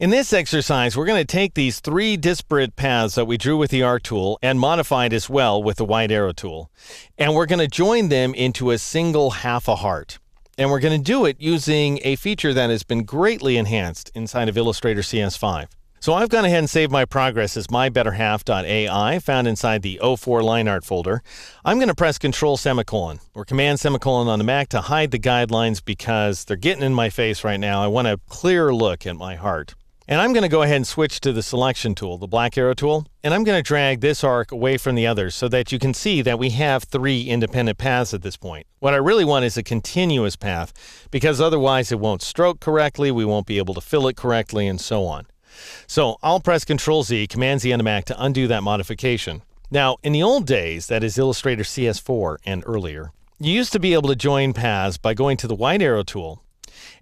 In this exercise, we're going to take these three disparate paths that we drew with the arc tool and modified as well with the white arrow tool. And we're going to join them into a single half a heart. And we're going to do it using a feature that has been greatly enhanced inside of Illustrator CS5. So I've gone ahead and saved my progress as mybetterhalf.ai found inside the 04 line art folder. I'm going to press Control semicolon or Command semicolon on the Mac to hide the guidelines because they're getting in my face right now. I want a clearer look at my heart. And I'm going to go ahead and switch to the selection tool, the black arrow tool, and I'm going to drag this arc away from the others so that you can see that we have three independent paths at this point. What I really want is a continuous path because otherwise it won't stroke correctly, we won't be able to fill it correctly, and so on. So I'll press Control Z, Command Z on the Mac to undo that modification. Now, in the old days, that is Illustrator CS4 and earlier, you used to be able to join paths by going to the white arrow tool,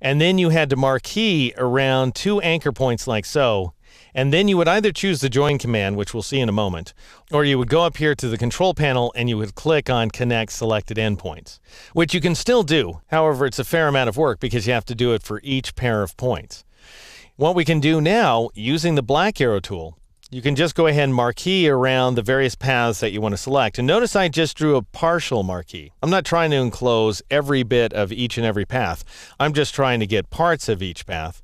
and then you had to marquee around two anchor points like so, and then you would either choose the join command, which we'll see in a moment, or you would go up here to the control panel and you would click on connect selected endpoints, which you can still do. However, it's a fair amount of work because you have to do it for each pair of points. What we can do now, using the black arrow tool, you can just go ahead and marquee around the various paths that you want to select. And notice I just drew a partial marquee. I'm not trying to enclose every bit of each and every path. I'm just trying to get parts of each path.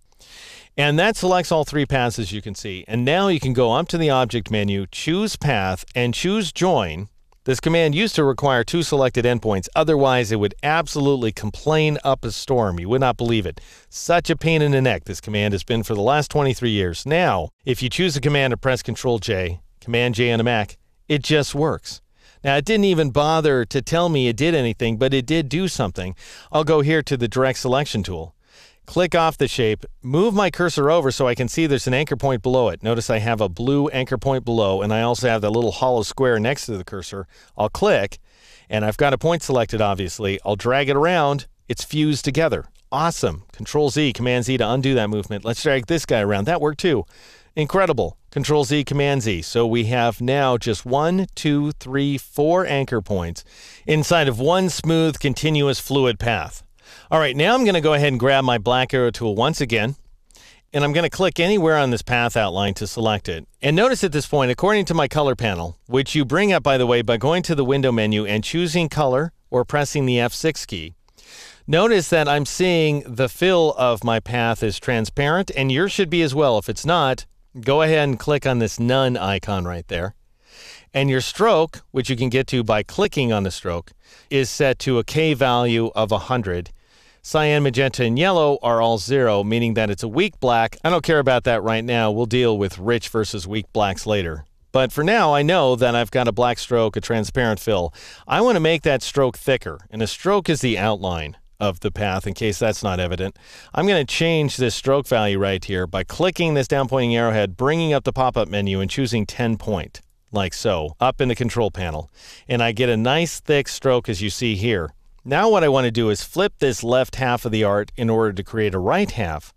And that selects all three paths, as you can see. And now you can go up to the object menu, choose path, and choose join. This command used to require two selected endpoints. Otherwise, it would absolutely complain up a storm. You would not believe it. Such a pain in the neck this command has been for the last 23 years. Now, if you choose a command to press Control J, Command J on a Mac, it just works. Now, it didn't even bother to tell me it did anything, but it did do something. I'll go here to the direct selection tool. Click off the shape, move my cursor over so I can see there's an anchor point below it. Notice I have a blue anchor point below, and I also have that little hollow square next to the cursor. I'll click, and I've got a point selected, obviously. I'll drag it around. It's fused together. Awesome. Control Z, Command Z to undo that movement. Let's drag this guy around. That worked too. Incredible. Control Z, Command Z. So we have now just 1, 2, 3, 4 anchor points inside of one smooth, continuous fluid path. All right, now I'm going to go ahead and grab my black arrow tool once again, and I'm going to click anywhere on this path outline to select it. And notice at this point, according to my color panel, which you bring up, by the way, by going to the window menu and choosing color or pressing the F6 key, notice that I'm seeing the fill of my path is transparent, and yours should be as well. If it's not, go ahead and click on this none icon right there. And your stroke, which you can get to by clicking on the stroke, is set to a K value of 100. Cyan, magenta, and yellow are all 0, meaning that it's a weak black. I don't care about that right now. We'll deal with rich versus weak blacks later. But for now, I know that I've got a black stroke, a transparent fill. I want to make that stroke thicker, and a stroke is the outline of the path, in case that's not evident. I'm going to change this stroke value right here by clicking this down pointing arrowhead, bringing up the pop-up menu, and choosing 10 point, like so, up in the control panel. And I get a nice thick stroke as you see here. Now what I want to do is flip this left half of the art in order to create a right half,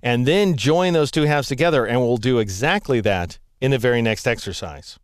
and then join those two halves together, and we'll do exactly that in the very next exercise.